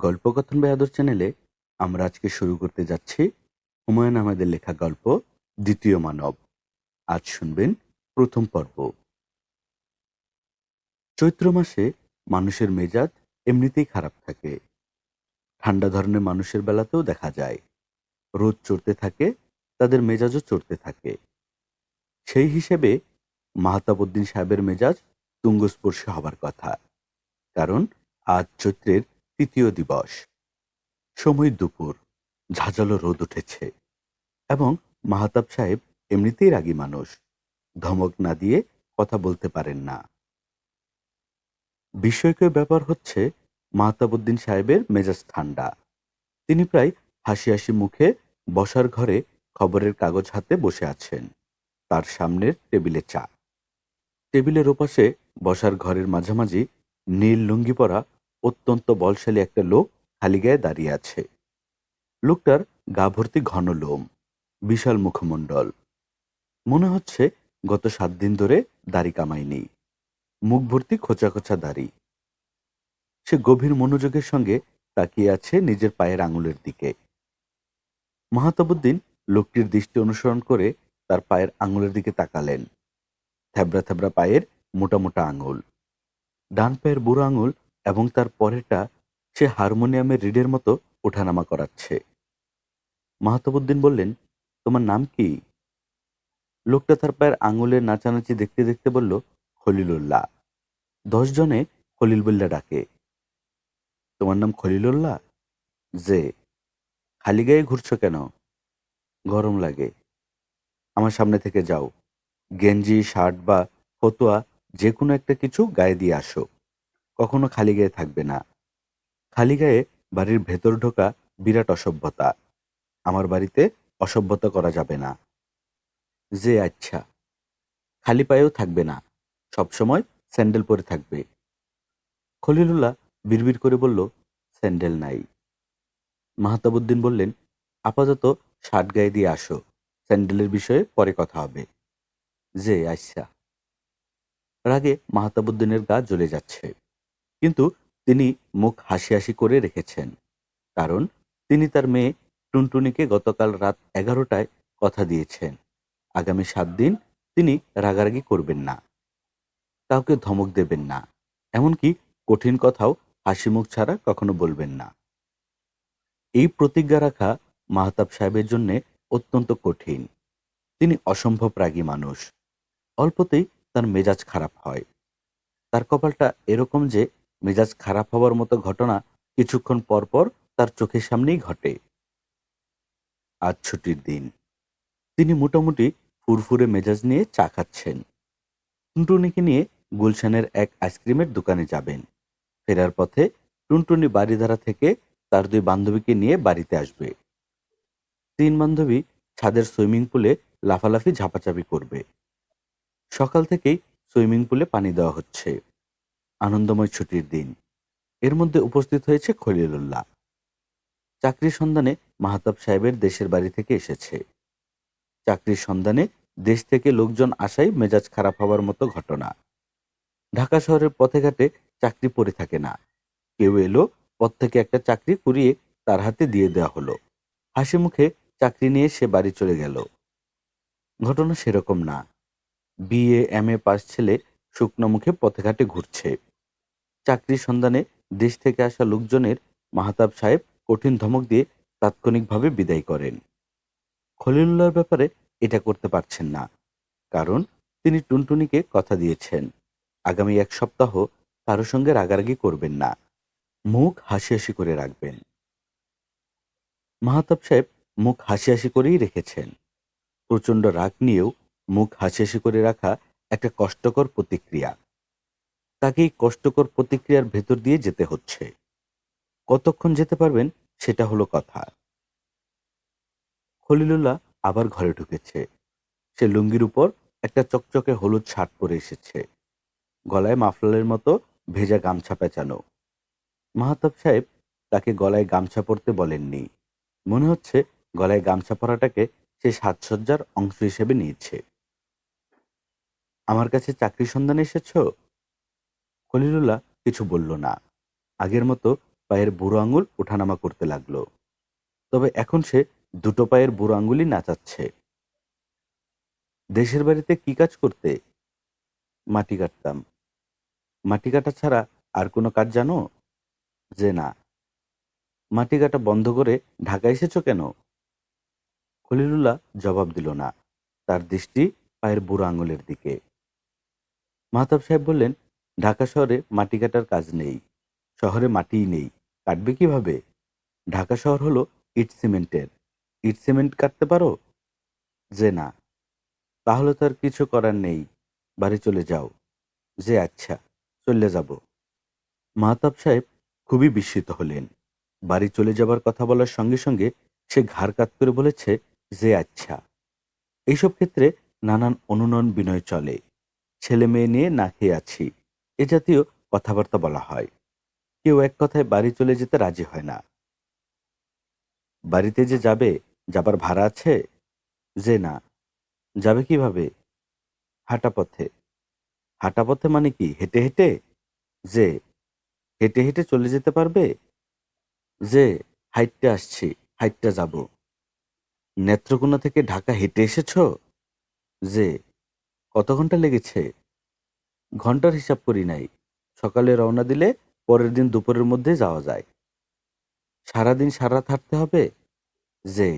গল্পকথন by আদর চ্যানেলে আমরা আজকে শুরু করতে যাচ্ছি হুমায়ুন আহমেদের লেখা গল্প দ্বিতীয় মানব। আজ শুনবেন প্রথম পর্ব। চৈত্র মাসে মানুষের মেজাজ এমনিতেই খারাপ থাকে। ঠান্ডা ধরনের মানুষের বেলাতেও দেখা যায়। রোদ চড়তে থাকে, তাদের মেজাজও চড়তে থাকে। সেই হিসেবে মাহতাবউদ্দিন সাহেবের মেজাজ তুঙ্গস্পর্শী হবার কথা, কারণ আজ চৈত্রের তৃতীয় দিবস। সময় দুপুর, ঝাঁঝালো রোদ উঠেছে এবং মাহতাব সাহেব এমনিতেই রাগী মানুষ, ধমক না দিয়ে কথা বলতে পারেন না। বিস্ময়কর ব্যাপার হচ্ছে, মাহতাবউদ্দিন সাহেবের মেজাজ ঠান্ডা। তিনি প্রায় হাসি হাসি মুখে বসার ঘরে খবরের কাগজ হাতে বসে আছেন। তার সামনের টেবিলে চা। টেবিলের ওপাশে বসার ঘরের মাঝামাঝি নীল লুঙ্গি পরা অত্যন্ত বলশালী একটা লোক খালি গায়ে দাঁড়িয়ে আছে। লোকটার গা ভর্তি ঘন লোম, বিশাল মুখমণ্ডল। মনে হচ্ছে গত 7 দিন ধরে দাড়ি কামায়নি। মুখ ভর্তি খোঁচা খোঁচা দাড়ি। সে গভীর মনোযোগের সঙ্গে তাকিয়ে আছে নিজের পায়ের আঙুলের দিকে। মাহতাবউদ্দিন লোকটির দৃষ্টি অনুসরণ করে তার পায়ের আঙুলের দিকে তাকালেন। থ্যাবড়া থ্যাবড়া পায়ের মোটা মোটা আঙুল, ডান পায়ের বুড়ো আঙুল এবং তার পরেরটা সে হারমোনিয়ামের রিডের মতো ওঠানামা করাচ্ছে। মাহতাবউদ্দিন বললেন, তোমার নাম কি? লোকটা তার পায়ের আঙুলের নাচানাচি দেখতে দেখতে বলল, খলিলুল্লাহ। 10 জনে খলিল বললা ডাকে। তোমার নাম খলিলুল্লাহ? যে। খালি গায়ে ঘুরছো কেন? গরম লাগে। আমার সামনে থেকে যাও। গেঞ্জি, শার্ট বা ফতুয়া যে কোনো একটা কিছু গায়ে দিয়ে আসো। কখনো খালি গায়ে থাকবে না। খালি গায়ে বাড়ির ভেতর ঢোকা বিরাট অসভ্যতা। আমার বাড়িতে অসভ্যতা করা যাবে না। যে আচ্ছা। খালি পায়েও থাকবে না, সবসময় স্যান্ডেল পরে থাকবে। খলিলুল্লাহ বিড়বিড় করে বলল, স্যান্ডেল নাই। মাহতাবউদ্দিন বললেন, আপাতত শার্ট গায়ে দিয়ে আসো, স্যান্ডেলের বিষয়ে পরে কথা হবে। যে আচ্ছা। রাগে মাহতাবউদ্দিনের গা জ্বলে যাচ্ছে, কিন্তু তিনি মুখ হাসি হাসি করে রেখেছেন, কারণ তিনি তার মেয়ে টুনটুনিকে গতকাল রাত 11টায় কথা দিয়েছেন আগামী 7 দিন তিনি রাগারাগি করবেন না, কাউকে ধমক দেবেন না, এমনকি কঠিন কথাও হাসি মুখ ছাড়া কখনো বলবেন না। এই প্রতিজ্ঞা রাখা মাহতাব সাহেবের জন্য অত্যন্ত কঠিন। তিনি অসম্ভব রাগী মানুষ। অল্পতেই তার মেজাজ খারাপ হয়। তার কপালটা এরকম যে মেজাজ খারাপ হওয়ার মতো ঘটনা কিছুক্ষণ পর পর তার চোখের সামনেই ঘটে। আজ ছুটির দিন। তিনি মোটামুটি ফুরফুরে মেজাজ নিয়ে চা খাচ্ছেন। টুনটুনিকে নিয়ে গুলশানের এক আইসক্রিমের দোকানে যাবেন। ফেরার পথে টুনটুনি বাড়িধারা থেকে তার 2 বান্ধবীকে নিয়ে বাড়িতে আসবে। 3 বান্ধবী ছাদের সুইমিং পুলে লাফালাফি ঝাপাঝাপি করবে। সকাল থেকেই সুইমিং পুলে পানি দেওয়া হচ্ছে। আনন্দময় ছুটির দিন। এর মধ্যে উপস্থিত হয়েছে খলিলুল্লাহ। চাকরির সন্ধানে মাহতাব সাহেবের দেশের বাড়ি থেকে এসেছে। চাকরির সন্ধানে দেশ থেকে লোকজন আসাই মেজাজ খারাপ হওয়ার মতো ঘটনা। ঢাকা শহরের পথে ঘাটে চাকরি পড়ে থাকে না। কেউ এলো, পথ থেকে একটা চাকরি কুড়িয়ে তার হাতে দিয়ে দেওয়া হলো। হাসি মুখে চাকরি নিয়ে সে বাড়ি চলে গেল। ঘটনা সেরকম না। বিএ এমএ পাস ছেলে শুকনো মুখে পথে ঘাটে ঘুরছে। চাকরির সন্ধানে দেশ থেকে আসা লোকজনের মাহতাব সাহেব কঠিন ধমক দিয়ে তাৎক্ষণিকভাবে বিদায় করেন। খলিলুল্লাহর ব্যাপারে এটা করতে পারছেন না, কারণ তিনি টুনটুনিকে কথা দিয়েছেন আগামী 1 সপ্তাহ কারো সঙ্গে রাগারাগি করবেন না, মুখ হাসি হাসি করে রাখবেন। মাহতাব সাহেব মুখ হাসি হাসি করেই রেখেছেন। প্রচণ্ড রাগ নিয়েও মুখ হাসি হাসি করে রাখা একটা কষ্টকর প্রতিক্রিয়া। তাকে এই কষ্টকর প্রতিক্রিয়ার ভেতর দিয়ে যেতে হচ্ছে। কতক্ষণ যেতে পারবেন সেটা হলো কথা। খলিলুল্লাহ আবার ঘরে ঢুকেছে। সে লুঙ্গির উপর একটা চকচকে হলুদ শার্ট পরে এসেছে। গলায় মাফলারের মতো ভেজা গামছা পেঁচানো। মাহতাব সাহেব তাকে গলায় গামছা পরতে বলেননি। মনে হচ্ছে গলায় গামছা পরাটাকে সে সাজসজ্জার অংশ হিসেবে নিয়েছে। আমার কাছে চাকরির সন্ধানে এসেছ? খলিলুল্লাহ কিছু বলল না। আগের মতো পায়ের বুড়ো আঙুল ওঠানামা করতে লাগলো। তবে এখন সে দুটো পায়ের বুড়ো আঙুলই নাচাচ্ছে। দেশের বাড়িতে কি কাজ করতে? মাটি কাটতাম। মাটি কাটা ছাড়া আর কোনো কাজ জানো? যে না। মাটি কাটা বন্ধ করে ঢাকা এসেছো কেন? খলিলুল্লাহ জবাব দিল না। তার দৃষ্টি পায়ের বুড়ো আঙুলের দিকে। মাহতাব সাহেব বললেন, ঢাকা শহরে মাটি কাটার কাজ নেই। শহরে মাটিই নেই, কাটবে কিভাবে? ঢাকা শহর হলো ইট সিমেন্টের। ইট সিমেন্ট কাটতে পারো? যে না। তাহলে তো আর কিছু করার নেই, বাড়ি চলে যাও। যে আচ্ছা, চলে যাব। মাহতাব সাহেব খুবই বিস্মিত হলেন। বাড়ি চলে যাবার কথা বলার সঙ্গে সঙ্গে সে ঘাড় কাত করে বলেছে, যে আচ্ছা। এইসব ক্ষেত্রে নানান অনুনয় বিনয় চলে। ছেলে মেয়ে নিয়ে না খেয়ে আছি, এ জাতীয় কথাবার্তা বলা হয়। কেউ এক কথায় বাড়ি চলে যেতে রাজি হয় না। বাড়িতে যে যাবে, যাবার ভাড়া আছে? যে না। যাবে কিভাবে? হাঁটা পথে। হাঁটা পথে মানে কি, হেঁটে হেঁটে? যে হেঁটে হেঁটে চলে যেতে পারবে? যে হাইটটা আসছি, হাইটটা যাব। নেত্রকোনা থেকে ঢাকা হেঁটে এসেছো? যে কত ঘন্টা লেগেছে? ঘন্টার হিসাব করি নাই। সকালে রওনা দিলে পরের দিন দুপুরের মধ্যে যাওয়া যায়। সারাদিন সারা রাত হাঁটতে হবে? যে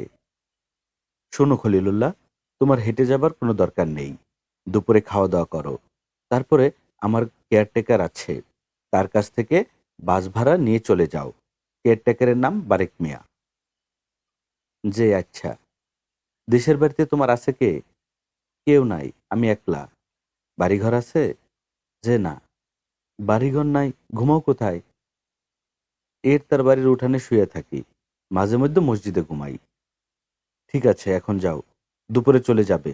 শোনো খলিলুল্লাহ, তোমার হেঁটে যাবার কোনো দরকার নেই। দুপুরে খাওয়া দাওয়া করো। তারপরে আমার কেয়ারটেকার আছে, তার কাছ থেকে বাস ভাড়া নিয়ে চলে যাও। কেয়ারটেকারের নাম বারেক মিয়া। যে আচ্ছা। দেশের বাড়িতে তোমার আছে কে? কেউ নাই, আমি একলা। বাড়িঘর আছে? যে না। বাড়িঘর নাই, ঘুমাও কোথায়? তার বাড়ির উঠানে শুয়ে থাকি, মাঝে মধ্যে মসজিদে ঘুমাই। ঠিক আছে, এখন যাও, দুপুরে চলে যাবে।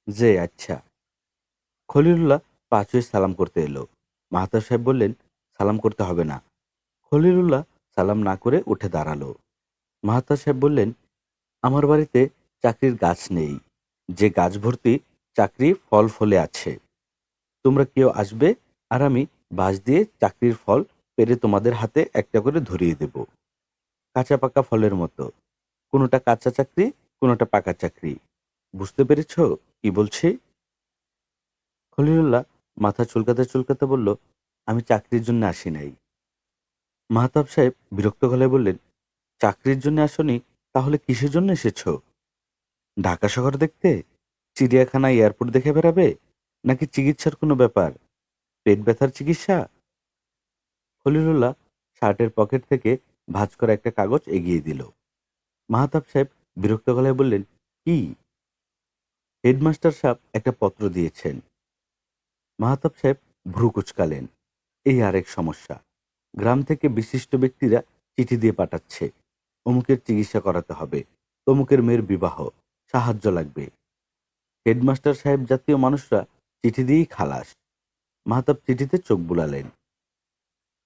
যে আচ্ছা। খলিলুল্লাহ পা ছুঁয়ে সালাম করতে এলো। মাহতাব সাহেব বললেন, সালাম করতে হবে না। খলিলুল্লাহ সালাম না করে উঠে দাঁড়ালো। মাহতাব সাহেব বললেন, আমার বাড়িতে চাকরির গাছ নেই, যে গাছ ভর্তি চাকরি ফল ফলে আছে। তোমরা কেউ আসবে, আর আমি বাঁশ দিয়ে চাকরির ফল পেরে তোমাদের হাতে একটা করে ধরিয়ে দেব, কাঁচা পাকা ফলের মতো। কোনোটা কাঁচা চাকরি, কোনোটা পাকা চাকরি। বুঝতে পেরেছ কি বলছি? খলিলুল্লাহ মাথা চুলকাতে চুলকাতে বলল, আমি চাকরির জন্য আসি নাই। মাহতাব সাহেব বিরক্ত গলায় বললেন, চাকরির জন্য আসনি, তাহলে কিসের জন্য এসেছো? ঢাকা শহর দেখতে? চিড়িয়াখানা, এয়ারপোর্ট দেখে বেড়াবে? নাকি চিকিৎসার কোনো ব্যাপার, পেট ব্যথার চিকিৎসা? খলিলুল্লাহ শার্টের পকেট থেকে ভাঁজ করা একটা কাগজ এগিয়ে দিল। মাহতাব সাহেব বিরক্ত গলায় বললেন, কি? হেডমাস্টার সাহেব একটা পত্র দিয়েছেন। মাহতাব সাহেব ভ্রু কুচকালেন। এই আরেক সমস্যা। গ্রাম থেকে বিশিষ্ট ব্যক্তিরা চিঠি দিয়ে পাঠাচ্ছে, অমুকের চিকিৎসা করাতে হবে, তমুকের মেয়ের বিবাহ, সাহায্য লাগবে। হেডমাস্টার সাহেব জাতীয় মানুষরা চিঠি দিয়েই খালাস। মাহতাব চিঠিতে চোখ বুলালেন।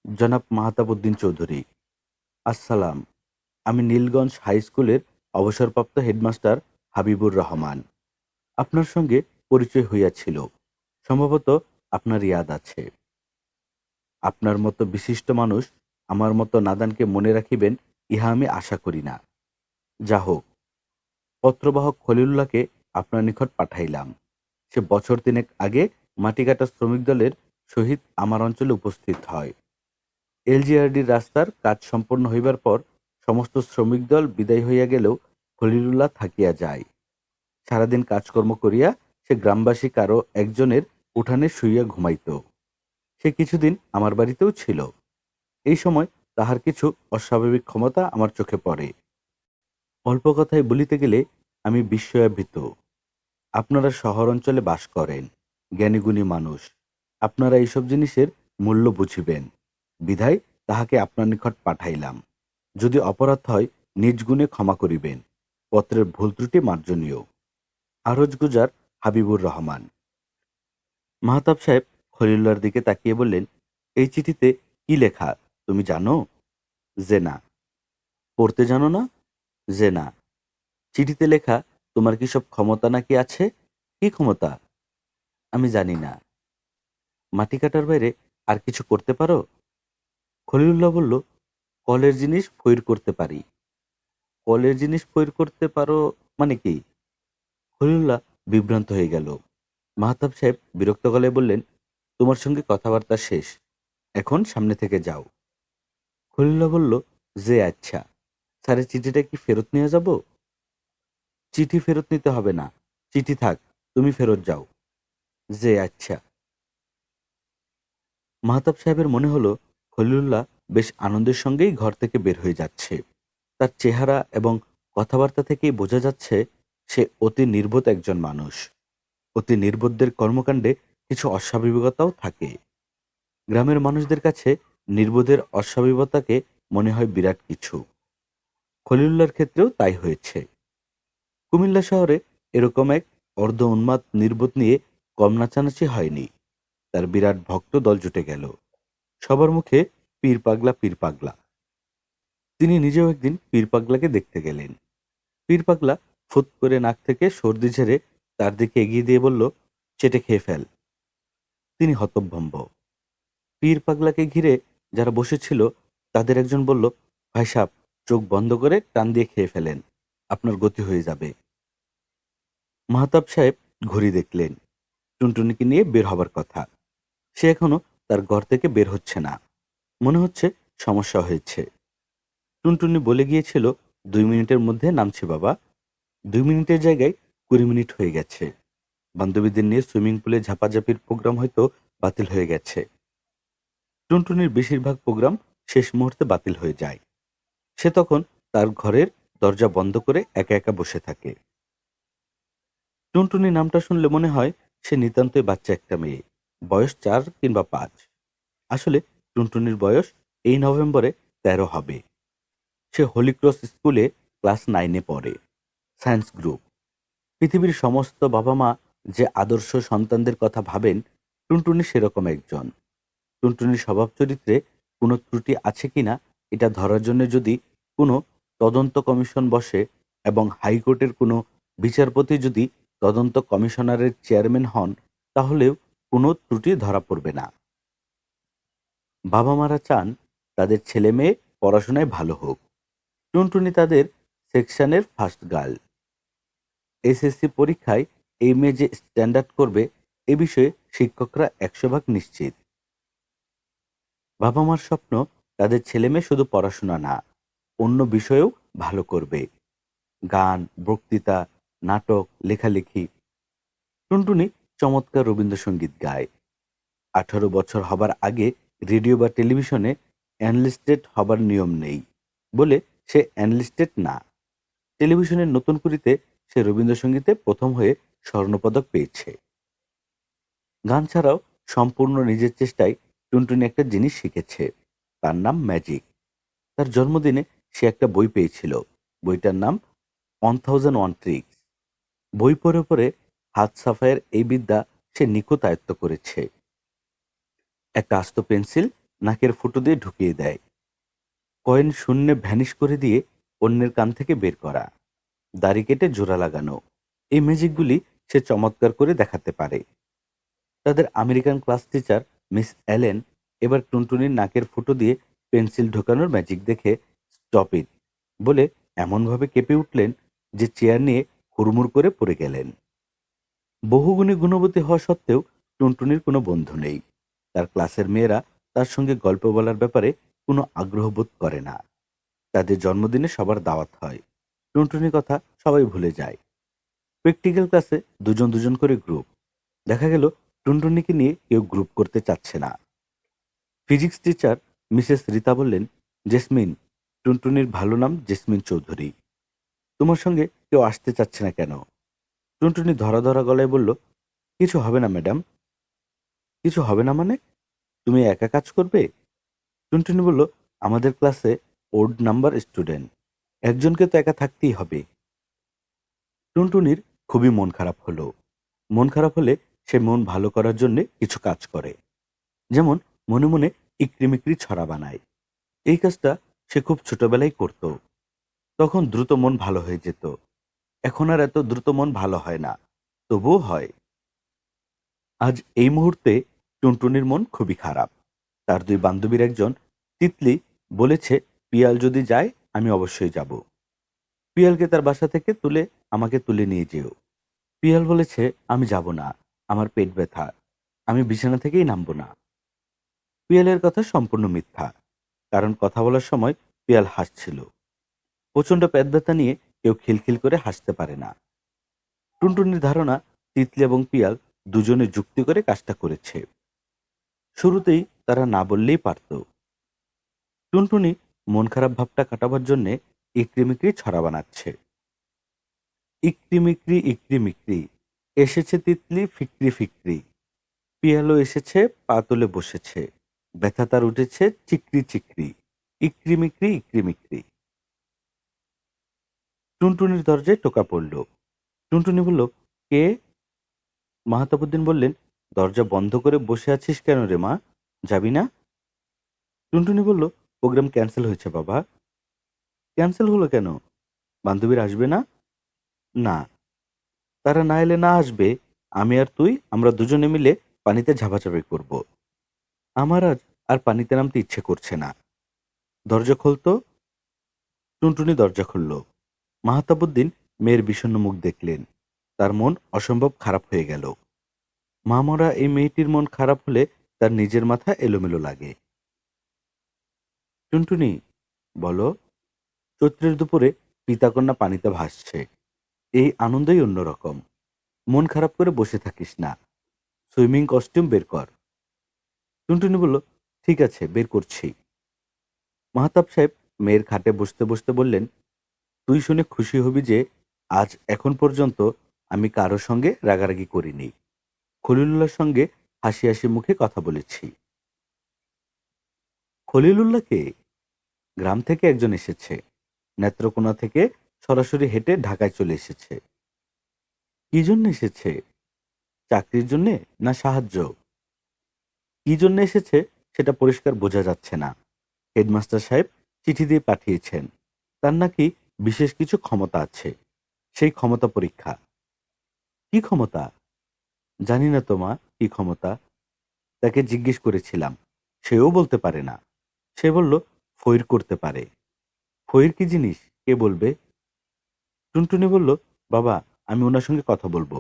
জনাব মাহতাব উদ্দিন চৌধুরী, আসসালাম। আমি নীলগঞ্জ হাই স্কুলের অবসরপ্রাপ্ত হেডমাস্টার হাবিবুর রহমান। আপনার সঙ্গে পরিচয় হইয়াছিল, সম্ভবত আপনার ইয়াদ আছে। আপনার মতো বিশিষ্ট মানুষ আমার মতো নাদানকে মনে রাখিবেন, ইহা আমি আশা করি না। যা হোক, পত্রবাহক খলিলুল্লাহকে আপনার নিকট পাঠাইলাম। সে বছর তিনেক আগে মাটিকাটা শ্রমিক দলের সহিত আমার অঞ্চলে উপস্থিত হয়। এলজিআরডির রাস্তার কাজ সম্পন্ন হইবার পর সমস্ত শ্রমিক দল বিদায় হইয়া গেলেও খলিলুল্লাহ থাকিয়া যায়। সারাদিন কাজকর্ম করিয়া সে গ্রামবাসী কারো একজনের উঠানে শুইয়া ঘুমাইত। সে কিছুদিন আমার বাড়িতেও ছিল। এই সময় তাহার কিছু অস্বাভাবিক ক্ষমতা আমার চোখে পড়ে। অল্প কথায় বলিতে গেলে আমি বিস্ময়াভীত। আপনারা শহর অঞ্চলে বাস করেন, জ্ঞানীগুণী মানুষ, আপনারা এইসব জিনিসের মূল্য বুঝিবেন, বিধায় তাহাকে আপনার নিকট পাঠাইলাম। যদি অপরাধ হয় নিজ গুণে ক্ষমা করিবেন। পত্রের ভুল ত্রুটি মার্জনীয়। আরজ গুজার, হাবিবুর রহমান। মাহতাব সাহেব খলিলুল্লাহর দিকে তাকিয়ে বললেন, এই চিঠিতে কি লেখা তুমি জানো? যে না। পড়তে জানো না? যে না। চিঠিতে লেখা তোমার কি সব ক্ষমতা নাকি আছে? কি ক্ষমতা? আমি জানি না। মাটি কাটার বাইরে আর কিছু করতে পারো? খলিলুল্লাহ বলল, কলের জিনিস ফইর করতে পারি। কলের জিনিস ফইর করতে পারো মানে কি? খলিলুল্লাহ বিভ্রান্ত হয়ে গেল। মাহতাব সাহেব বিরক্ত গলায় বললেন, তোমার সঙ্গে কথাবার্তা শেষ, এখন সামনে থেকে যাও। খলিলুল্লাহ বলল, যে আচ্ছা, স্যারের চিঠিটা কি ফেরত নিয়ে যাব? চিঠি ফেরত নিতে হবে না, চিঠি থাক, তুমি ফেরত যাও। যে আচ্ছা। মাহতাব সাহেবের মনে হলো খলিলুল্লাহ বেশ আনন্দের সঙ্গেই ঘর থেকে বের হয়ে যাচ্ছে। তার চেহারা এবং কথাবার্তা থেকেই বোঝা যাচ্ছে সে অতি নির্বোধ একজন মানুষ। অতি নির্বোধদের কর্মকাণ্ডে কিছু অস্বাভাবিকতাও থাকে। গ্রামের মানুষদের কাছে নির্বোধের অস্বাভাবিকতাকে মনে হয় বিরাট কিছু। খলিলুল্লাহর ক্ষেত্রেও তাই হয়েছে। কুমিল্লা শহরে এরকম এক অর্ধ উন্মাদ নির্বোধ নিয়ে কম নাচানাচি হয়নি। তার বিরাট ভক্ত দল জুটে গেল। সবার মুখে পীর পাগলা, পীর পাগলা। তিনি নিজেও একদিন পীর পাগলাকে দেখতে গেলেন। পীর পাগলা ফুৎ করে নাক থেকে সর্দি ঝেড়ে তার দিকে এগিয়ে দিয়ে বলল, চেটে খেয়ে ফেল। তিনি হতভম্ব। পীর পাগলাকে ঘিরে যারা বসেছিল তাদের একজন বলল, ভাই সাব, চোখ বন্ধ করে টান দিয়ে খেয়ে ফেলেন, আপনার গতি হয়ে যাবে। মাহতাব সাহেব ঘড়ি দেখলেন। টুনটুনিকে নিয়ে বের হবার কথা। সে এখনো তার ঘর থেকে বের হচ্ছে না। মনে হচ্ছে সমস্যা হয়েছে। টুনটুনি বলে গিয়েছিল, 2 মিনিটের মধ্যে নামছি বাবা। 2 মিনিটের জায়গায় 20 মিনিট হয়ে গেছে। বান্ধবীদের নিয়ে সুইমিং পুলে ঝাপাঝাপির প্রোগ্রাম হয়তো বাতিল হয়ে গেছে। টুনটুনির বেশিরভাগ প্রোগ্রাম শেষ মুহূর্তে বাতিল হয়ে যায়। সে তখন তার ঘরের দরজা বন্ধ করে একা একা বসে থাকে। টুনটুনি নামটা শুনলে মনে হয় সে নিতান্তই বাচ্চা একটা মেয়ে, বয়স 4 কিংবা 5। আসলে টুনটুনির বয়স এই নভেম্বরে 13 হবে। সে হলিক্রস স্কুলে ক্লাস 9-এ পড়ে, সায়েন্স গ্রুপ। পৃথিবীর সমস্ত বাবা মা যে আদর্শ সন্তানদের কথা ভাবেন, টুনটুনি সেরকম একজন। টুনটুনির স্বভাব চরিত্রে কোনো ত্রুটি আছে কিনা এটা ধরার জন্য যদি কোনো তদন্ত কমিশন বসে এবং হাইকোর্টের কোনো বিচারপতি যদি তদন্ত কমিশনারের চেয়ারম্যান হন, তাহলেও কোনো ত্রুটি ধরা পড়বে না। বাবা মারা চান তাদের ছেলে মেয়ে পড়াশোনায় ভালো হোক। টুনটুনি তাদের সেকশনের ফার্স্ট গার্ল। এসএসসি পরীক্ষায় এই মেয়ে যে স্ট্যান্ডার্ড করবে এ বিষয়ে শিক্ষকরা 100 ভাগ নিশ্চিত। বাবা মার স্বপ্ন তাদের ছেলে মেয়ে শুধু পড়াশোনা না, অন্য বিষয়েও ভালো করবে। গান, বক্তৃতা, নাটক, লেখালেখি। টুনটুনি চমৎকার রবীন্দ্রসঙ্গীত গায়। 18 বছর হবার আগে রেডিও বা টেলিভিশনে অ্যানলিস্টেড হবার নিয়ম নেই বলে সে অ্যানলিস্টেড না। টেলিভিশনের নতুন কুড়িতে সে রবীন্দ্রসঙ্গীতে প্রথম হয়ে স্বর্ণপদক পেয়েছে। গান ছাড়াও সম্পূর্ণ নিজের চেষ্টায় টুনটুনি একটা জিনিস শিখেছে, তার নাম ম্যাজিক। তার জন্মদিনে সে একটা বই পেয়েছিল। বইটার নাম 1001 ট্রিক্স। বই পড়ে পড়ে হাত সাফাইয়ের এই বিদ্যা সে নিখুঁত আয়ত্ত করেছে। একটা আস্ত পেন্সিল নাকের ফুটো দিয়ে ঢুকিয়ে দেয়, কয়েন শূন্যে ভ্যানিশ করে দিয়ে অন্যের কান থেকে বের করা, দাড়ি কেটে জোড়া লাগানো, এই ম্যাজিকগুলি সে চমৎকার করে দেখাতে পারে। তাদের American class teacher Miss Allen এবার টুনটুনির নাকের ফুটো দিয়ে পেন্সিল ঢোকানোর ম্যাজিক দেখে স্টপ ইট বলে এমনভাবে কেঁপে উঠলেন যে চেয়ার নিয়ে হুড়মুড় করে পড়ে গেলেন। বহুগুণী গুণবতী হওয়া সত্ত্বেও টুনটুনির কোনো বন্ধু নেই। তার ক্লাসের মেয়েরা তার সঙ্গে গল্প বলার ব্যাপারে কোনো আগ্রহ বোধ করে না। তাদের জন্মদিনে সবার দাওয়াত হয়, টুনটুনির কথা সবাই ভুলে যায়। প্র্যাকটিক্যাল ক্লাসে দুজন দুজন করে গ্রুপ। দেখা গেল টুনটুনিকে নিয়ে কেউ গ্রুপ করতে চাচ্ছে না। ফিজিক্স টিচার মিসেস রীতা বললেন, জেসমিন, টুনটুনির ভালো নাম জেসমিন চৌধুরী, তোমার সঙ্গে কেউ আসতে চাচ্ছে না কেন? টুনটুনি ধরা ধরা গলায় বলল, কিছু হবে না ম্যাডাম। কিছু হবে না মানে? তুমি একা কাজ করবে? টুনটুনি বলল, আমাদের ক্লাসে ওড নাম্বার স্টুডেন্ট, একজনকে তো একা থাকতেই হবে। টুনটুনির খুবই মন খারাপ হলো। মন খারাপ হলে সে মন ভালো করার জন্য কিছু কাজ করে। যেমন মনে মনে ইকরিমিকরি ছড়া বানায়। এই কাজটা সে খুব ছোটবেলায় করত। তখন দ্রুত মন ভালো হয়ে যেত। এখন আর এত দ্রুত মন ভালো হয় না, তবুও হয়। আজ এই মুহূর্তে টুনটুনির মন খুবই খারাপ। তার দুই বান্ধবীর একজন, তিতলি, বলেছে পিয়াল যদি যায় আমি অবশ্যই যাব। পিয়ালকে তার বাসা থেকে তুলে আমাকে তুলে নিয়ে যেও। পিয়াল বলেছে, আমি যাব না, আমার পেট ব্যথা, আমি বিছানা থেকেই নামবো না। পিয়ালের কথা সম্পূর্ণ মিথ্যা, কারণ কথা বলার সময় পিয়াল হাসছিল। প্রচন্ড পেট ব্যথা নিয়ে কেউ খিলখিল করে হাসতে পারে না। টুনটুনির ধারণা তিতলি এবং পিয়াল দুজনে যুক্তি করে কাজটা করেছে। শুরুতেই তারা না বললেই পারত। টুনটুনি মন খারাপ ভাবটা কাটাবার জন্য ইকরিমিকরি ছড়া বানাচ্ছে। ইকরিমিকরি ইকরিমিকরি, এসেছে তিতলি ফিকরি ফিকরি, পিয়ালো এসেছে পা তুলে বসেছে, ব্যথা তার উঠেছে চিকরি চিকরি, ইকরিমিকরি ইকরিমিকরি। টুনটুনির দরজায় টোকা পড়ল। টুনটুনি বলল, কে? মাহতাবুদ্দিন বললেন, দরজা বন্ধ করে বসে আছিস কেন রে মা, যাবি না? টুনটুনি বলল, প্রোগ্রাম ক্যান্সেল হয়েছে বাবা। ক্যান্সেল হলো কেন? বান্ধবীরা আসবে না? না, তারা না এলে না আসবে, আমি আর তুই আমরা দুজনে মিলে পানিতে ঝাপাঝাপি করব। আমার আজ আর পানিতে নামতে ইচ্ছে করছে না। দরজা খুলতো। টুনটুনি দরজা খুলল। মাহতাবুদ্দিন মেয়ের বিষণ্ণ মুখ দেখলেন। তার মন অসম্ভব খারাপ হয়ে গেল। মামরা এই মেয়েটির মন খারাপ হলে তার নিজের মাথা এলোমেলো লাগে। টুনটুনি, বলো। চৈত্রের দুপুরে পিতাকন্যা পানিতে ভাসছে, এই আনন্দই অন্যরকম। মন খারাপ করে বসে থাকিস না, সুইমিং কস্টিউম বের কর। টুনটুনি বলল, ঠিক আছে, বের করছি। মাহতাব সাহেব মেয়ের খাটে বসতে বসতে বললেন, তুই শুনে খুশি হবি যে আজ এখন পর্যন্ত আমি কারো সঙ্গে রাগারাগি করিনি। খলিলুল্লাহর সঙ্গে হাসি হাসি মুখে কথা বলেছি। খলিলুল্লাহকে? গ্রাম থেকে একজন এসেছে, নেত্রকোনা থেকে সরাসরি হেঁটে ঢাকায় চলে এসেছে। কি জন্য এসেছে? চাকরির জন্যে না সাহায্য? কি জন্য এসেছে সেটা পরিষ্কার বোঝা যাচ্ছে না। হেডমাস্টার সাহেব চিঠি দিয়ে পাঠিয়েছেন, তার নাকি বিশেষ কিছু ক্ষমতা আছে, সেই ক্ষমতা পরীক্ষা। কি ক্ষমতা? জানি না তোমা, কি ক্ষমতা। তাকে জিজ্ঞেস করেছিলাম, সেও বলতে পারে না। সে বলল ফইর করতে পারে। ফইর কি জিনিস, কে বলবে? টুনটুনি বলল, বাবা, আমি ওনার সঙ্গে কথা বলবো।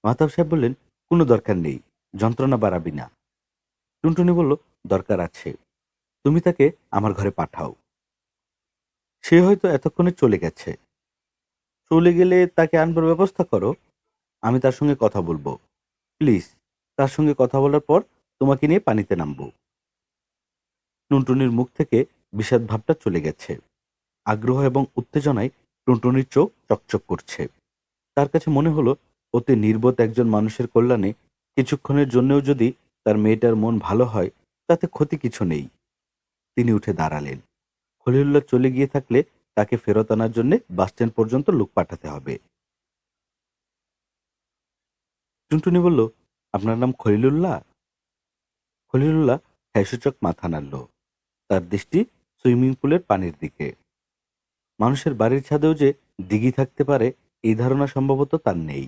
মাহতাব সাহেব বললেন, কোনো দরকার নেই, যন্ত্রণা বাড়াবি না। টুনটুনি বলল, দরকার আছে, তুমি তাকে আমার ঘরে পাঠাও। সে হয়তো এতক্ষণে চলে গেছে। চলে গেলে তাকে আনবার ব্যবস্থা করো, আমি তার সঙ্গে কথা বলবো। প্লিজ, তার সঙ্গে কথা বলার পর তোমাকে নিয়ে পানিতে নামবো। টুনটুনির মুখ থেকে বিষাদ ভাবটা চলে গেছে। আগ্রহ এবং উত্তেজনায় টুনটুনির চোখ চকচক করছে। তার কাছে মনে হলো, অতি নির্বোধ একজন মানুষের কল্যাণে কিছুক্ষণের জন্যও যদি তার মেয়েটার মন ভালো হয়, তাতে ক্ষতি কিছু নেই। তিনি উঠে দাঁড়ালেন। খলিলুল্লাহ চলে গিয়ে থাকলে তাকে ফেরত আনার জন্য বাসস্ট্যান্ড পর্যন্ত লোক পাঠাতে হবে। টুনটুনি বলল, আপনার নাম খলিলুল্লাহ? খলিলুল্লাহ হ্যাসূচক মাথা নাড়ল। তার দৃষ্টি সুইমিং পুলের পানির দিকে। মানুষের বাড়ির ছাদেও যে দিঘি থাকতে পারে, এই ধারণা সম্ভবত তার নেই।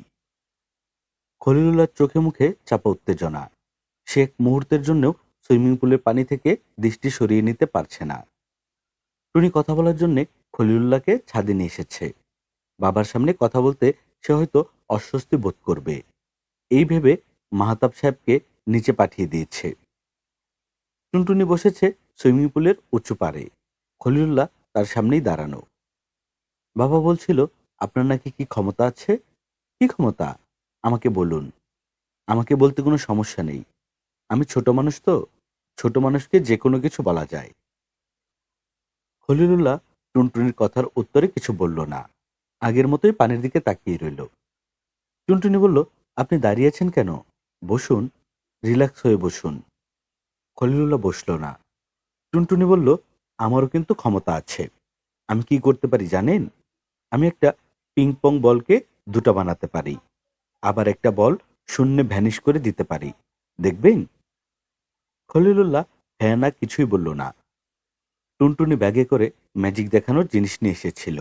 খলিলুল্লাহর চোখে মুখে চাপা উত্তেজনা। সে এক মুহূর্তের জন্যও সুইমিং পুলের পানি থেকে দৃষ্টি সরিয়ে নিতে পারছে না। টুনি কথা বলার জন্য খলিলুল্লাহকে ছাদে নিয়ে এসেছে। বাবার সামনে কথা বলতে সে হয়তো অস্বস্তি বোধ করবে, এই ভেবে মাহতাব সাহেবকে নিচে পাঠিয়ে দিয়েছে। টুনটুনি বসেছে সুইমিং পুলের উঁচু পাড়ে। খলিলুল্লাহ তার সামনেই দাঁড়ানো। বাবা বলছিল, আপনার নাকি কি ক্ষমতা আছে? কি ক্ষমতা? আমাকে বলুন। আমাকে বলতে কোনো সমস্যা নেই, আমি ছোট মানুষ তো, ছোট মানুষকে যে কোনো কিছু বলা যায়। খলিলুল্লাহ টুনটুনির কথার উত্তরে কিছু বলল না, আগের মতোই পানির দিকে তাকিয়ে রইল। টুনটুনি বলল, আপনি দাঁড়িয়ে আছেন কেন? বসুন, রিল্যাক্স হয়ে বসুন। খলিলুল্লাহ বসল না। টুনটুনি বলল, আমারও কিন্তু ক্ষমতা আছে। আমি কি করতে পারি জানেন? আমি একটা পিং পং বলকে দুটো বানাতে পারি, আবার একটা বল শূন্যে ভ্যানিশ করে দিতে পারি, দেখবেন? খলিলুল্লাহ হ্যাঁ না কিছুই বলল না। টুনটুনি ব্যাগে করে ম্যাজিক দেখানোর জিনিস নিয়ে এসেছিল।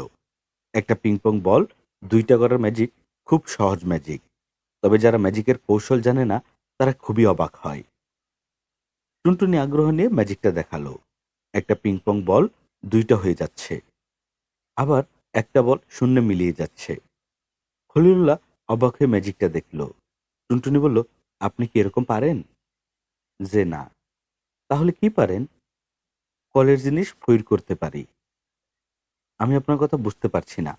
একটা পিং পং বল দুইটা করার ম্যাজিক খুব সহজ ম্যাজিক, তবে যারা ম্যাজিকের কৌশল জানে না তারা খুবই অবাক হয়। টুনটুনি আগ্রহ নিয়ে ম্যাজিকটা দেখালো। একটা পিং পং বল 2টা হয়ে যাচ্ছে। আবার একটা বল শূন্যে মিলিয়ে যাচ্ছে। খলিলুল্লাহ অবাক হয়ে ম্যাজিকটা দেখল। টুনটুনি বলল, আপনি কি এরকম পারেন? যে না। তাহলে কি পারেন? কলের জিনিস ফইর করতে পারি। আমি আপনার কথা বুঝতে পারছি না।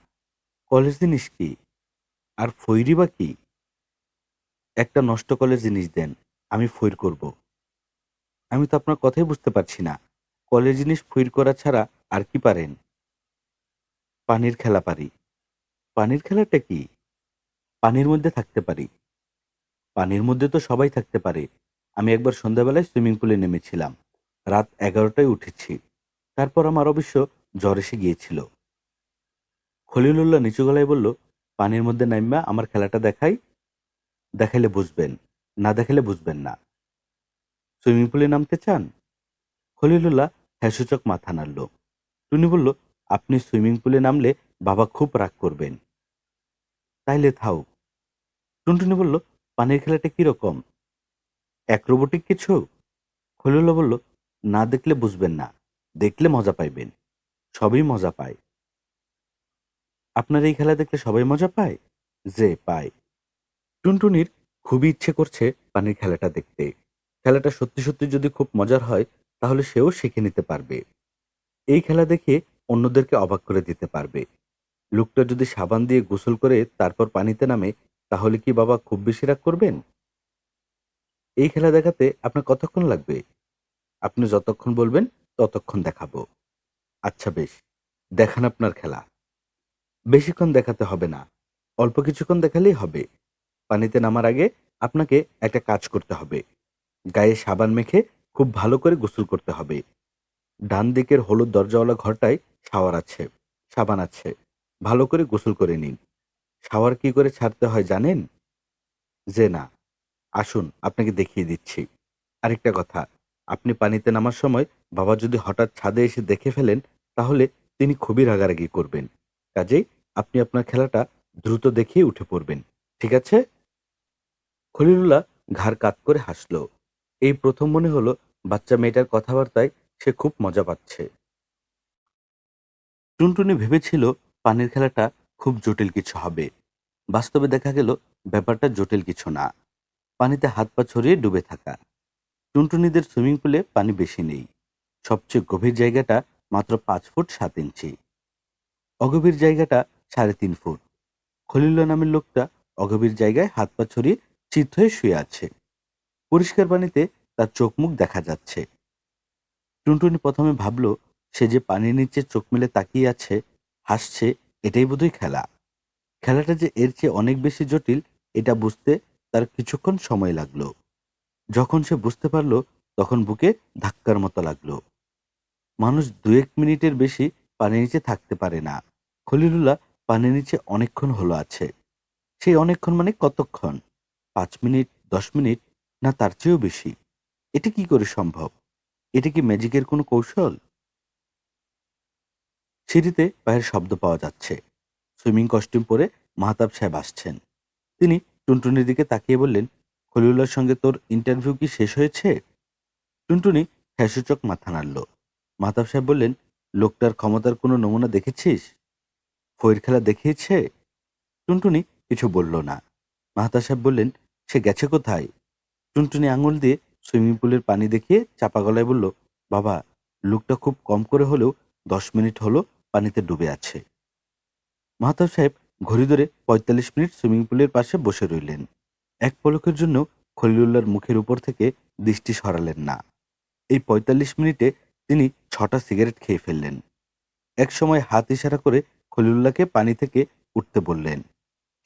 কলের জিনিস কি? আর ফইরই বা কি? একটা নষ্ট কলের জিনিস দেন, আমি ফইর করব। আমি তো আপনার কথাই বুঝতে পারছি না। কলের জিনিস ফইর করা ছাড়া আর কি পারেন? পানির খেলা পারি। পানির খেলাটা কি? পানির মধ্যে থাকতে পারি। পানির মধ্যে তো সবাই থাকতে পারে। আমি একবার সন্ধ্যাবেলায় সুইমিং পুলে নেমেছিলাম। রাত 11টায় উঠেছি। তারপর আমার অবশ্য জ্বর এসে গিয়েছিল। খলিলুল্লাহ নিচু গলায় বলল, পানির মধ্যে নাইম্যা আমার খেলাটা দেখাই। দেখাইলে বুঝবেন, না দেখাইলে বুঝবেন না। সুইমিং পুলে নামতে চান? খলিলুল্লাহ হ্যাসূচক মাথা নাড়ল। টুনি বলল, আপনি সুইমিং পুলে নামলে বাবা খুব রাগ করবেন। তাইলে থাও। টুনটুনি বলল, পানির খেলাটা কিরকম? অ্যাক্রোবাটিক কিছু? খলিলুল্লাহ বলল, না দেখলে বুঝবেন না, দেখলে মজা পাইবেন। সবই মজা পায়। আপনার এই খেলা দেখলে সবাই মজা পায়? যে পায়। টুনটুনির খুবই ইচ্ছে করছে পানির খেলাটা দেখতে। খেলাটা সত্যি সত্যি যদি খুব মজার হয় তাহলে সেও শিখে নিতে পারবে। এই খেলা দেখে অন্যদেরকে অবাক করে দিতে পারবে। লোকটা যদি সাবান দিয়ে গোসল করে তারপর পানিতে নামে, তাহলে কি বাবা খুব বেশি রাগ করবেন? এই খেলা দেখাতে আপনার কতক্ষণ লাগবে? আপনি যতক্ষণ বলবেন ততক্ষণ দেখাবো। আচ্ছা বেশ, দেখান আপনার খেলা। বেশিক্ষণ দেখাতে হবে না, অল্প কিছুক্ষণ দেখালেই হবে। পানিতে নামার আগে আপনাকে একটা কাজ করতে হবে। গায়ে সাবান মেখে খুব ভালো করে গোসল করতে হবে। ডান দিকের হলুদ দরজাওয়ালা ঘরটায় শাওয়ার আছে, সাবান আছে। ভালো করে গোসল করে নিন। শাওয়ার কি করে ছাড়তে হয় জানেন? যে না। আসুন আপনাকে দেখিয়ে দিচ্ছি। আরেকটা কথা, আপনি পানিতে নামার সময় বাবা যদি হঠাৎ ছাদে এসে দেখে ফেলেন, তাহলে তিনি খুবই রাগারাগি করবেন। কাজেই আপনি আপনার খেলাটা দ্রুত দেখিয়ে উঠে পড়বেন। ঠিক আছে? খলিলুল্লাহ ঘাড় কাত করে হাসল। এই প্রথম মনে হলো বাচ্চা মেয়েটার কথাবার্তায় সে খুব মজা পাচ্ছে। টুনটুনি ভেবেছিল পানির খেলাটা খুব জটিল কিছু হবে। বাস্তবে দেখা গেল ব্যাপারটা জটিল কিছু না। পানিতে হাত পা ছড়িয়ে ডুবে থাকা। টুনটুনিদের সুইমিং পুলে পানি বেশি নেই। সবচেয়ে গভীর জায়গাটা মাত্র 5 ফুট 7 ইঞ্চি। অগভীর জায়গাটা 3.5 ফুট। খলিলুল্লাহ নামের লোকটা অগভীর জায়গায় হাত পা ছড়িয়ে চিত হয়ে শুয়ে আছে। পরিষ্কার পানিতে তার চোখ মুখ দেখা যাচ্ছে। টুনটুনি প্রথমে ভাবল সে যে পানির নিচে চোখ মেলে তাকিয়ে আছে, হাসছে, এটাই বোধহয় খেলা। খেলাটা যে এর চেয়ে অনেক বেশি জটিল এটা বুঝতে তার কিছুক্ষণ সময় লাগলো। যখন সে বুঝতে পারল তখন বুকে ধাক্কার মতো লাগলো। মানুষ 2-1 মিনিটের বেশি পানির নিচে থাকতে পারে না। খলিলুল্লাহ পানির নিচে অনেকক্ষণ হলো আছে। সেই অনেকক্ষণ মানে কতক্ষণ? 5 মিনিট, 10 মিনিট, না তার চেয়েও বেশি। এটা কি করে সম্ভব? এটা কি ম্যাজিকের কোনো কৌশল? সিঁড়িতে পায়ের শব্দ পাওয়া যাচ্ছে। সুইমিং কস্টিউম পরে মাহতাব সাহেব আসছেন। তিনি টুনটুনির দিকে তাকিয়ে বললেন, খলিলুল্লাহর সঙ্গে তোর ইন্টারভিউ কি শেষ হয়েছে? টুনটুনি হ্যাসূচক মাথা নাড়ল। মাহতাব সাহেব বললেন, লোকটার ক্ষমতার কোনো নমুনা দেখেছিস? ফইর খেলা দেখিয়েছে? টুনটুনি কিছু বলল না। মাহতাব সাহেব বললেন, সে গেছে কোথায়? টুনটুনি আঙুল দিয়ে সুইমিং পুলের পানি দেখিয়ে চাপা গলায় বলল, বাবা, লোকটা খুব কম করে হলেও 10 মিনিট হলো পানিতে ডুবে আছে। মাহতাব সাহেব ঘড়ি ধরে 45 মিনিট সুইমিং পুলের পাশে বসে রইলেন। এক পলকের জন্য খলিলুল্লাহর মুখের উপর থেকে দৃষ্টি সরালেন না। এই 45 মিনিটে তিনি 6টা সিগারেট খেয়ে ফেললেন। এক সময় হাত ইশারা করে খলিলুল্লাহকে পানি থেকে উঠতে বললেন।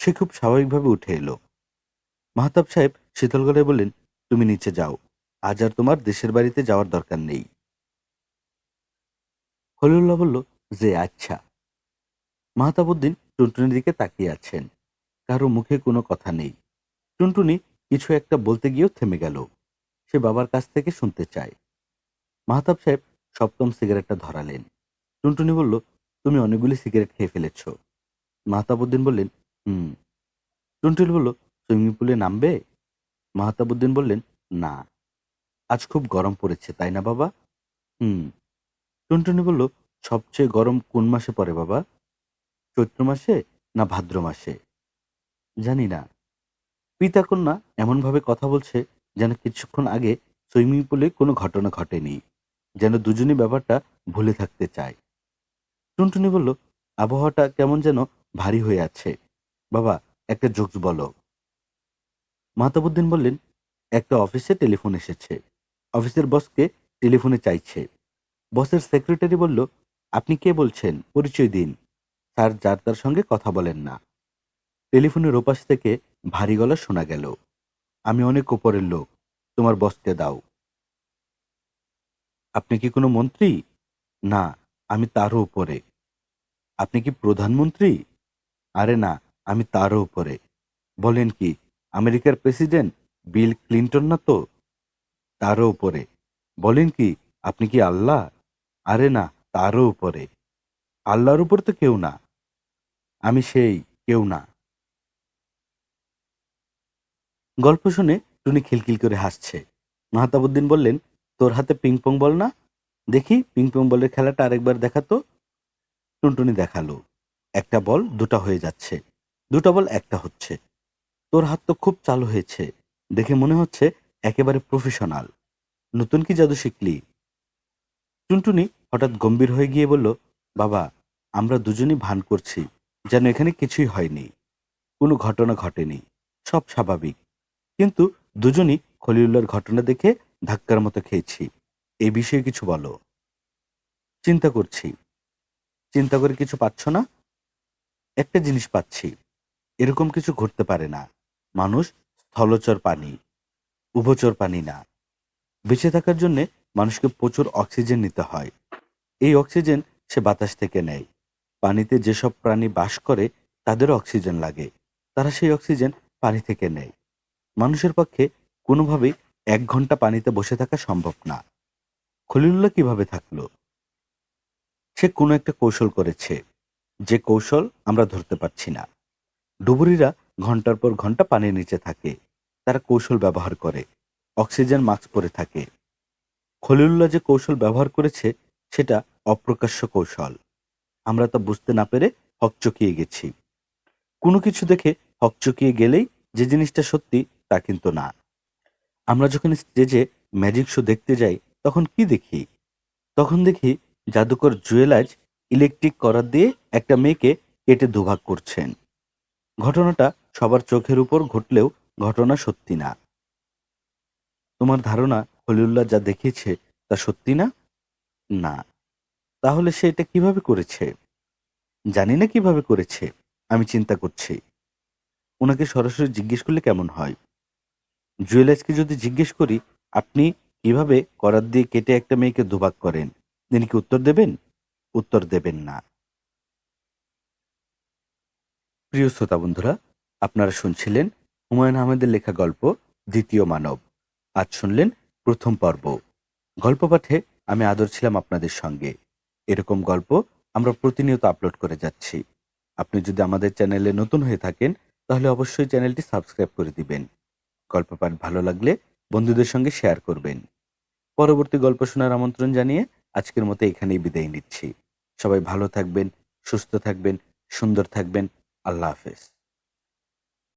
সে খুব স্বাভাবিকভাবে উঠে এলো। মাহতাব সাহেব শীতল গলায় বললেন, তুমি নিচে যাও, আজ আর তোমার দেশের বাড়িতে যাওয়ার দরকার নেই। খলিলুল্লাহ বলল, যে আচ্ছা। মাহতাবউদ্দিন টুনটুনির দিকে তাকিয়ে আছেন। কারো মুখে কোনো কথা নেই। টুনটুনি কিছু একটা বলতে গিয়েও থেমে গেল। সে বাবার কাছ থেকে শুনতে চায়। মাহতাব সাহেব সপ্তম সিগারেটটা ধরালেন। টুনটুনি বলল, তুমি অনেকগুলি সিগারেট খেয়ে ফেলেছ। মাহতাবউদ্দিন বললেন, হুম। টুনটুনি বলল, সুইমিং পুলে নামবে? মাহতাবউদ্দিন বললেন, না। আজ খুব গরম পড়েছে তাই না বাবা? হুম। টুনটুনি বলল, সবচেয়ে গরম কোন মাসে পড়ে বাবা? চৈত্র মাসে না ভাদ্র মাসে? জানি না। পিতা কন্যা এমনভাবে কথা বলছে যেন কিছুক্ষণ আগে সুইমিং পুলে কোনো ঘটনা ঘটেনি, যেন দুজনই ব্যাপারটা ভুলে থাকতে চায়। টুনটুনি বলল, আবহাওয়াটা কেমন যেন ভারী হয়ে আছে। বাবা, একটা জোকস বলো। মাহতাবুদ্দিন বললেন, একটা অফিসে টেলিফোন এসেছে। অফিসের বসকে টেলিফোনে চাইছে। বসের সেক্রেটারি বলল, আপনি কে বলছেন, পরিচয় দিন। স্যার যার তার সঙ্গে কথা বলেন না। টেলিফোনের ওপাশ থেকে ভারী গলা শোনা গেল, আমি অনেক ওপরের লোক, তোমার বসকে দাও। আপনি কি কোনো মন্ত্রী? না, আমি তারও উপরে। আপনি কি প্রধানমন্ত্রী? আরে না, আমি তারও উপরে। বলেন কি, আমেরিকার প্রেসিডেন্ট বিল ক্লিন্টন না তো? তারও উপরে। বলেন কি, আপনি কি আল্লাহ? আরে না, তারও উপরে। আল্লাহর উপর তো কেউ না। আমি সেই কেউ না। গল্প শুনে টুনি খিলখিল করে হাসছে। মাহতাবুদ্দিন বললেন, তোর হাতে পিংপং বল না? দেখি পিংপং বলের খেলাটা আরেকবার দেখাতো। টুনটুনি দেখালো। একটা বল দুটা হয়ে যাচ্ছে, দুটা বল একটা হচ্ছে। তোর হাত তো খুব চালু হয়েছে, দেখে মনে হচ্ছে একেবারে প্রফেশনাল। নতুন কি জাদু শিখলি? টুনটুনি হঠাৎ গম্ভীর হয়ে গিয়ে বলল, বাবা, আমরা দুজনই ভান করছি যেন এখানে কিছুই হয়নি, কোনো ঘটনা ঘটেনি, সব স্বাভাবিক। কিন্তু দুজনই খলিলুল্লাহর ঘটনা দেখে ধাক্কার মতো খেয়েছি। এই বিষয়ে কিছু বলো। চিন্তা করছি। চিন্তা করে কিছু পাচ্ছ না? একটা জিনিস পাচ্ছি, এরকম কিছু ঘটতে পারে না। মানুষ স্থলচর প্রাণী, উভচর প্রাণী না। বেঁচে থাকার জন্য মানুষকে প্রচুর অক্সিজেন নিতে হয়। এই অক্সিজেন সে বাতাস থেকে নেয়। পানিতে যেসব প্রাণী বাস করে তাদেরও অক্সিজেন লাগে, তারা সেই অক্সিজেন পানি থেকে নেয়। মানুষের পক্ষে কোনোভাবেই 1 ঘন্টা পানিতে বসে থাকা সম্ভব না। খলিলুল্লাহ কিভাবে থাকলো? সে কোনো একটা কৌশল করেছে, যে কৌশল আমরা ধরতে পারছি না। ডুবুরিরা ঘন্টার পর ঘন্টা পানির নিচে থাকে, তারা কৌশল ব্যবহার করে, অক্সিজেন মাস্ক পরে থাকে। খলিলুল্লাহ যে কৌশল ব্যবহার করেছে সেটা অপ্রকাশ্য কৌশল। আমরা তা বুঝতে না পেরে হকচকিয়ে গেছি। কোনো কিছু দেখে হকচকিয়ে গেলেই যে জিনিসটা সত্যি তা কিন্তু না। আমরা যখন স্টেজে ম্যাজিক শো দেখতে যাই তখন কি দেখি? তখন দেখি জাদুকর জুয়েলাজ ইলেকট্রিক করাত দিয়ে একটা মেয়েকে কেটে দুভাগ করছেন। ঘটনাটা সবার চোখের উপর ঘটলেও ঘটনা সত্যি না। তোমার ধারণা খলিলুল্লাহ যা দেখিয়েছে তা সত্যি না? না। তাহলে সে এটা কিভাবে করেছে? জানি না কিভাবে করেছে। আমি চিন্তা করছি। ওনাকে সরাসরি জিজ্ঞেস করলে কেমন হয়? জুয়েলার্সকে যদি জিজ্ঞেস করি, আপনি কিভাবে করাত দিয়ে কেটে একটা মেয়েকে দুভাগ করেন, তিনি কি উত্তর দেবেন? উত্তর দেবেন না। প্রিয় শ্রোতা বন্ধুরা, আপনারা শুনছিলেন হুমায়ুন আহমেদের লেখা গল্প দ্বিতীয় মানব। আজ শুনলেন প্রথম পর্ব। গল্প পাঠে আমি আদর ছিলাম আপনাদের সঙ্গে। এরকম গল্প আমরা প্রতিনিয়ত আপলোড করে যাচ্ছি। আপনি যদি আমাদের চ্যানেলে নতুন হয়ে থাকেন তাহলে অবশ্যই চ্যানেলটি সাবস্ক্রাইব করে দিবেন। গল্প পাঠ ভালো লাগলে বন্ধুদের সঙ্গে শেয়ার করবেন। পরবর্তী গল্প শোনার আমন্ত্রণ জানিয়ে আজকের মতো এখানেই বিদায় নিচ্ছি। সবাই ভালো থাকবেন, সুস্থ থাকবেন, সুন্দর থাকবেন। আল্লাহ হাফেজ।